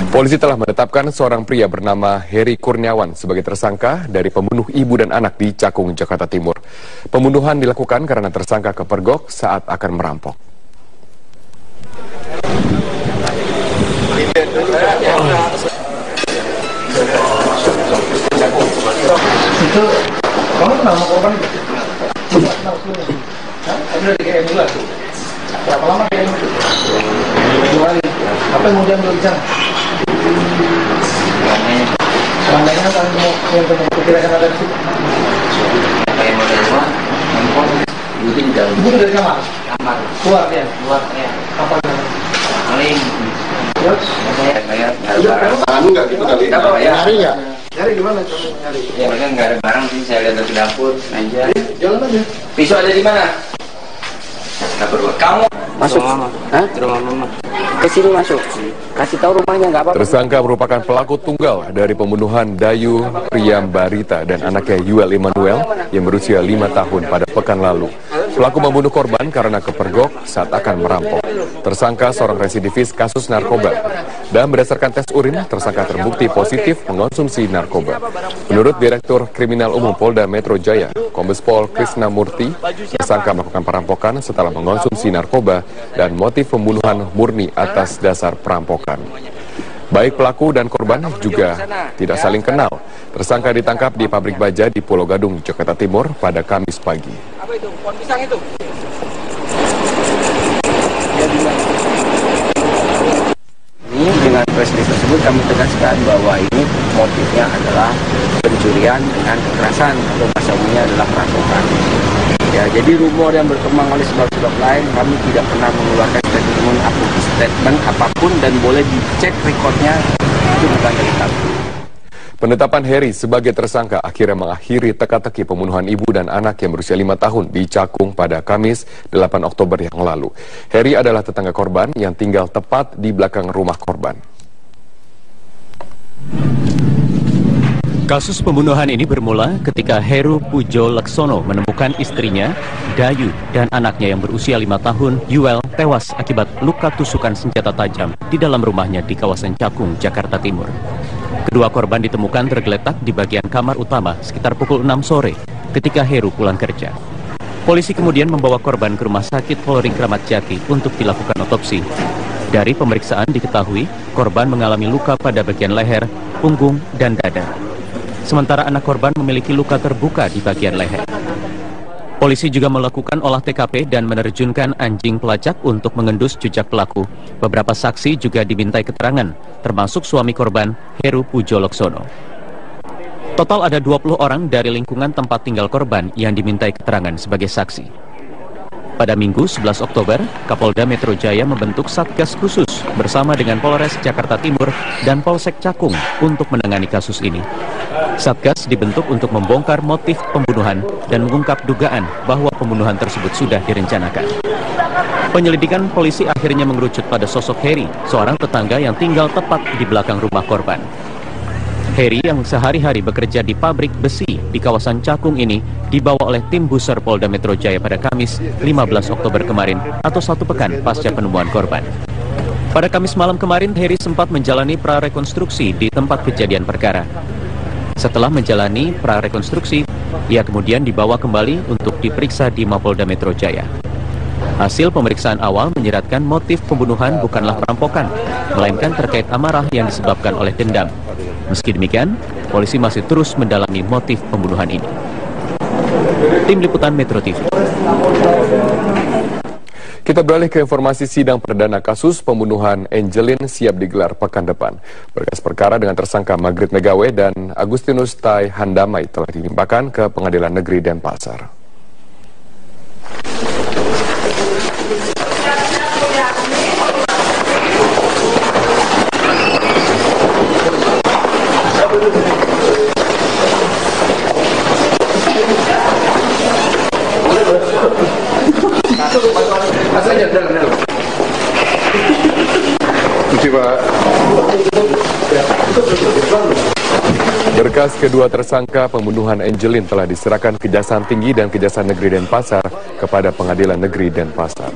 Polisi telah menetapkan seorang pria bernama Heri Kurniawan sebagai tersangka dari pembunuh ibu dan anak di Cakung, Jakarta Timur. Pembunuhan dilakukan karena tersangka kepergok saat akan merampok. Itu kamu kenal sama korban itu? Udah di bulan. Berapa lama dia itu? 2 hari. Apa yang kemudian berbicara? Seandainya kan mau yang perkirakan ada di situ. Apa yang mau dari rumah? Handphone itu di dalam. Itu dari kamar. Kamar. Keluar ya. Keluar ya. Apa? Paling. Terus? Saya kayak nggak ada barang. Tangan nggak gitu kali? Apa ya? Nyari nggak? Nyari gimana? Nyari. Ya mereka nggak ada barang sih. Saya lihat ke dapur aja. Jalan aja. Pisau ada di mana? Dapur. Kamu masuk, hah? Ke rumah mama. Ke sini masuk. Kasih tahu rumahnya nggak apa-apa. Tersangka merupakan pelaku tunggal dari pembunuhan Dayu Priyambarita dan anaknya Yuel Immanuel yang berusia 5 tahun pada pekan lalu. Pelaku membunuh korban karena kepergok saat akan merampok. Tersangka seorang residivis kasus narkoba. Dan berdasarkan tes urin, tersangka terbukti positif mengonsumsi narkoba. Menurut Direktur Kriminal Umum Polda Metro Jaya, Kombes Pol Krisna Murti, tersangka melakukan perampokan setelah mengonsumsi narkoba dan motif pembunuhan murni atas dasar perampokan. Baik pelaku dan korban juga tidak saling kenal. Tersangka ditangkap di pabrik baja di Pulau Gadung, Jakarta Timur pada Kamis pagi. Apa itu? Pohon pisang itu? Ini dengan press release tersebut kami tegaskan bahwa ini motifnya adalah pencurian dengan kekerasan atau bahasa umumnya adalah perampokan. Ya, jadi rumor yang berkembang oleh sebab-sebab lain kami tidak pernah mengeluarkan statement apapun dan boleh dicek rekodnya itu bukan dari kami. Penetapan Heri sebagai tersangka akhirnya mengakhiri teka-teki pembunuhan ibu dan anak yang berusia 5 tahun di Cakung pada Kamis 8 Oktober yang lalu. Heri adalah tetangga korban yang tinggal tepat di belakang rumah korban. Kasus pembunuhan ini bermula ketika Heru Pujo Laksono menemukan istrinya, Dayu, dan anaknya yang berusia 5 tahun, Yuel, tewas akibat luka tusukan senjata tajam di dalam rumahnya di kawasan Cakung, Jakarta Timur. Kedua korban ditemukan tergeletak di bagian kamar utama sekitar pukul 6 sore ketika Heru pulang kerja. Polisi kemudian membawa korban ke Rumah Sakit Polri Kramat Jati untuk dilakukan otopsi. Dari pemeriksaan diketahui, korban mengalami luka pada bagian leher, punggung, dan dada. Sementara anak korban memiliki luka terbuka di bagian leher. Polisi juga melakukan olah TKP dan menerjunkan anjing pelacak untuk mengendus jejak pelaku. Beberapa saksi juga dimintai keterangan, termasuk suami korban, Heru Pujo Laksono. Total ada 20 orang dari lingkungan tempat tinggal korban yang dimintai keterangan sebagai saksi. Pada Minggu 11 Oktober, Kapolda Metro Jaya membentuk Satgas Khusus bersama dengan Polres Jakarta Timur dan Polsek Cakung untuk menangani kasus ini. Satgas dibentuk untuk membongkar motif pembunuhan dan mengungkap dugaan bahwa pembunuhan tersebut sudah direncanakan. Penyelidikan polisi akhirnya mengerucut pada sosok Heri, seorang tetangga yang tinggal tepat di belakang rumah korban. Heri yang sehari-hari bekerja di pabrik besi di kawasan Cakung ini dibawa oleh tim Buser Polda Metro Jaya pada Kamis 15 Oktober kemarin atau 1 pekan pasca penemuan korban. Pada Kamis malam kemarin, Heri sempat menjalani prarekonstruksi di tempat kejadian perkara. Setelah menjalani prarekonstruksi, ia kemudian dibawa kembali untuk diperiksa di Mapolda Metro Jaya. Hasil pemeriksaan awal menyeratkan motif pembunuhan bukanlah perampokan, melainkan terkait amarah yang disebabkan oleh dendam. Meski demikian, polisi masih terus mendalami motif pembunuhan ini. Tim Liputan Metro TV. Kita beralih ke informasi sidang perdana kasus pembunuhan Angelin siap digelar pekan depan. Berkas perkara dengan tersangka Magrit Megawe dan Agustinus Tai Handamai telah dilimpahkan ke Pengadilan Negeri Denpasar. Berkas kedua tersangka pembunuhan Angelin telah diserahkan Kejaksaan Tinggi dan Kejaksaan Negeri Denpasar kepada Pengadilan Negeri Denpasar.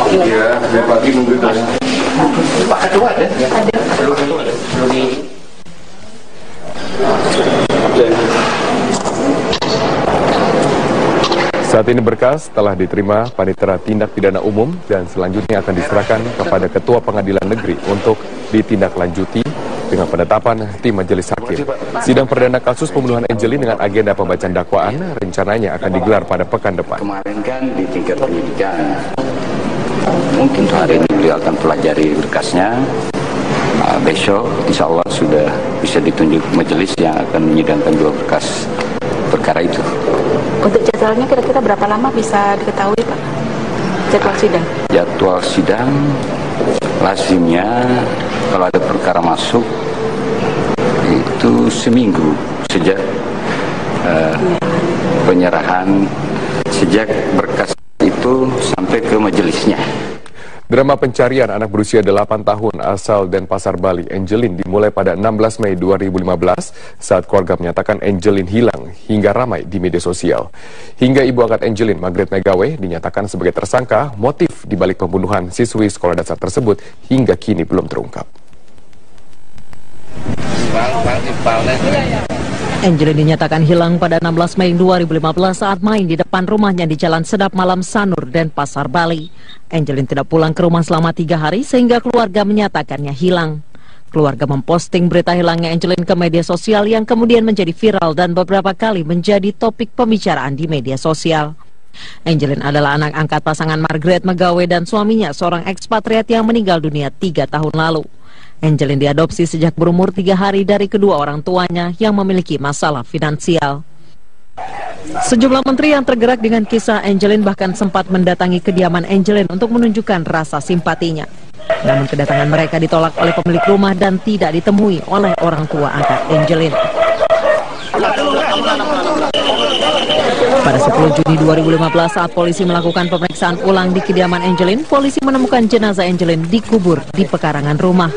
Iya, dari pagi nunggu itu. Pak Ketua ada? Ada. Perlu di... Saat ini berkas telah diterima Panitera Tindak Pidana Umum dan selanjutnya akan diserahkan kepada Ketua Pengadilan Negeri untuk ditindaklanjuti dengan penetapan tim majelis hakim. Sidang perdana kasus pembunuhan Angelin dengan agenda pembacaan dakwaan rencananya akan digelar pada pekan depan. Kemarin kan di tingkat penyidikan, mungkin hari ini beliau akan pelajari berkasnya. Besok insya Allah sudah bisa ditunjuk majelis yang akan menyidangkan 2 berkas perkara itu. Untuk jadwalnya kira-kira berapa lama bisa diketahui, Pak? Jadwal sidang? Jadwal sidang lazimnya kalau ada perkara masuk itu seminggu sejak penyerahan, sejak berkas itu sampai ke majelisnya. Drama pencarian anak berusia 8 tahun asal Denpasar, Bali, Angelin dimulai pada 16 Mei 2015 saat keluarga menyatakan Angelin hilang hingga ramai di media sosial. Hingga ibu angkat Angelin, Margaret Megawe, dinyatakan sebagai tersangka, motif dibalik pembunuhan siswi sekolah dasar tersebut hingga kini belum terungkap. Angelin dinyatakan hilang pada 16 Mei 2015 saat main di depan rumahnya di Jalan Sedap Malam Sanur, Denpasar, Bali. Angelin tidak pulang ke rumah selama 3 hari sehingga keluarga menyatakannya hilang. Keluarga memposting berita hilangnya Angelin ke media sosial yang kemudian menjadi viral dan beberapa kali menjadi topik pembicaraan di media sosial. Angelin adalah anak angkat pasangan Margaret Megawe dan suaminya, seorang ekspatriat yang meninggal dunia 3 tahun lalu. Angelin diadopsi sejak berumur 3 hari dari kedua orang tuanya yang memiliki masalah finansial. Sejumlah menteri yang tergerak dengan kisah Angelin bahkan sempat mendatangi kediaman Angelin untuk menunjukkan rasa simpatinya. Namun kedatangan mereka ditolak oleh pemilik rumah dan tidak ditemui oleh orang tua angkat Angelin. Pada 10 Juni 2015 saat polisi melakukan pemeriksaan ulang di kediaman Angelin, polisi menemukan jenazah Angelin dikubur di pekarangan rumah.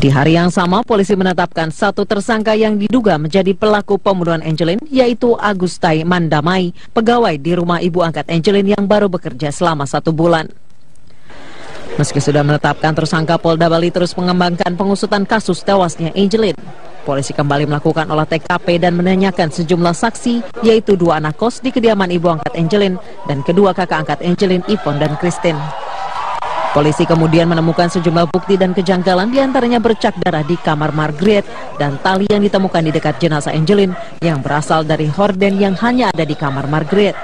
Di hari yang sama, polisi menetapkan 1 tersangka yang diduga menjadi pelaku pembunuhan Angelin, yaitu Agustai Mandamai, pegawai di rumah ibu angkat Angelin yang baru bekerja selama 1 bulan. Meski sudah menetapkan tersangka, Polda Bali terus mengembangkan pengusutan kasus tewasnya Angelin. Polisi kembali melakukan olah TKP dan menanyakan sejumlah saksi, yaitu 2 anak kos di kediaman ibu angkat Angelin dan kedua kakak angkat Angelin, Yvonne dan Christine. Polisi kemudian menemukan sejumlah bukti dan kejanggalan, diantaranya bercak darah di kamar Margaret dan tali yang ditemukan di dekat jenazah Angelin yang berasal dari horden yang hanya ada di kamar Margaret.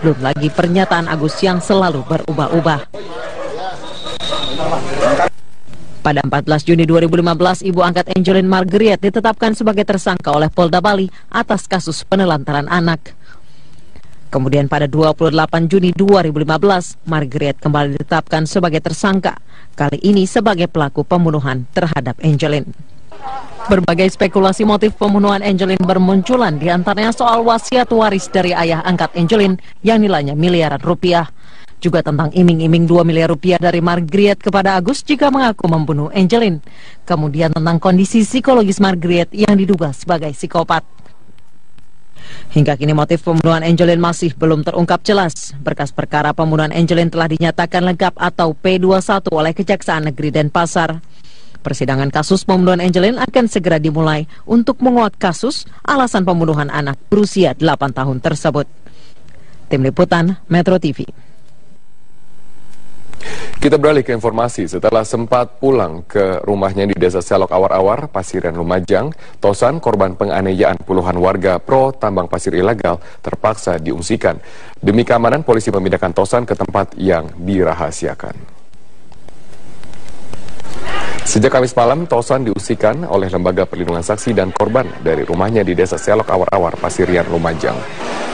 Belum lagi pernyataan Agus yang selalu berubah-ubah. Pada 14 Juni 2015, ibu angkat Angelin, Margaret, ditetapkan sebagai tersangka oleh Polda Bali atas kasus penelantaran anak. Kemudian pada 28 Juni 2015, Margaret kembali ditetapkan sebagai tersangka, kali ini sebagai pelaku pembunuhan terhadap Angelin. Berbagai spekulasi motif pembunuhan Angelin bermunculan, diantaranya soal wasiat waris dari ayah angkat Angelin yang nilainya miliaran rupiah. Juga tentang iming-iming 2 miliar rupiah dari Margaret kepada Agus jika mengaku membunuh Angelin. Kemudian tentang kondisi psikologis Margaret yang diduga sebagai psikopat. Hingga kini motif pembunuhan Angelin masih belum terungkap jelas. Berkas perkara pembunuhan Angelin telah dinyatakan lengkap atau P21 oleh Kejaksaan Negeri Denpasar. Persidangan kasus pembunuhan Angelin akan segera dimulai untuk menguak kasus alasan pembunuhan anak berusia 8 tahun tersebut. Tim Liputan Metro TV. Kita beralih ke informasi. Setelah sempat pulang ke rumahnya di Desa Selok Awar-Awar, Pasirian Lumajang, Tosan, korban penganiayaan puluhan warga pro tambang pasir ilegal, terpaksa diungsikan. Demi keamanan, polisi memindahkan Tosan ke tempat yang dirahasiakan. Sejak Kamis malam, Tosan diungsikan oleh Lembaga Perlindungan Saksi dan Korban dari rumahnya di Desa Selok Awar-Awar, Pasirian Lumajang.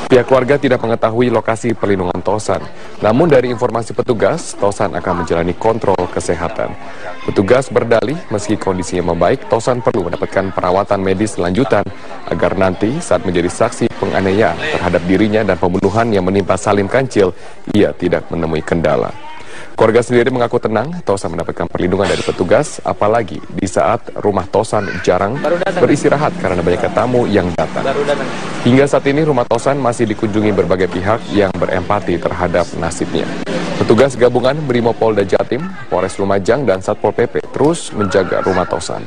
Pihak keluarga tidak mengetahui lokasi perlindungan Tosan. Namun dari informasi petugas, Tosan akan menjalani kontrol kesehatan. Petugas berdalih meski kondisinya membaik, Tosan perlu mendapatkan perawatan medis lanjutan agar nanti saat menjadi saksi penganiayaan terhadap dirinya dan pembunuhan yang menimpa Salim Kancil, ia tidak menemui kendala. Keluarga sendiri mengaku tenang, Tosan mendapatkan perlindungan dari petugas, apalagi di saat rumah Tosan jarang beristirahat karena banyaknya tamu yang datang. Hingga saat ini rumah Tosan masih dikunjungi berbagai pihak yang berempati terhadap nasibnya. Petugas gabungan Brimopolda Jatim, Polres Lumajang, dan Satpol PP terus menjaga rumah Tosan.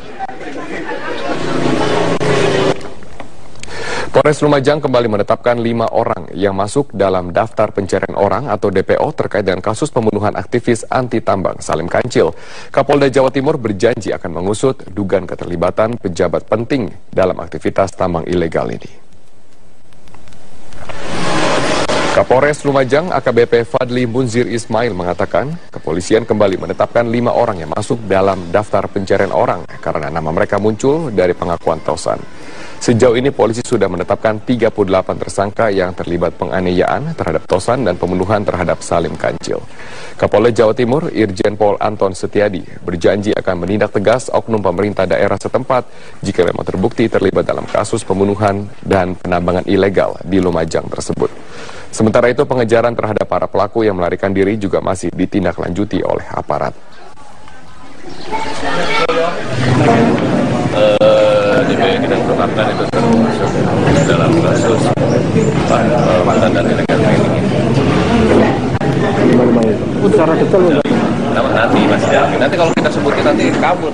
Polres Lumajang kembali menetapkan 5 orang yang masuk dalam daftar pencarian orang atau DPO terkait dengan kasus pembunuhan aktivis anti tambang Salim Kancil. Kapolda Jawa Timur berjanji akan mengusut dugaan keterlibatan pejabat penting dalam aktivitas tambang ilegal ini. Kapolres Lumajang AKBP Fadli Munzir Ismail mengatakan kepolisian kembali menetapkan 5 orang yang masuk dalam daftar pencarian orang karena nama mereka muncul dari pengakuan Tosan. Sejauh ini polisi sudah menetapkan 38 tersangka yang terlibat penganiayaan terhadap Tosan dan pembunuhan terhadap Salim Kancil. Kapolda Jawa Timur Irjen Pol Anton Setiadi berjanji akan menindak tegas oknum pemerintah daerah setempat jika memang terbukti terlibat dalam kasus pembunuhan dan penambangan ilegal di Lumajang tersebut. Sementara itu pengejaran terhadap para pelaku yang melarikan diri juga masih ditindaklanjuti oleh aparat. DPO kita tetapkan itu termasuk dalam kasus mantan dan illegal mining ini. Secara detail nanti masih dalam. Nanti kalau kita sebutin nanti kabur.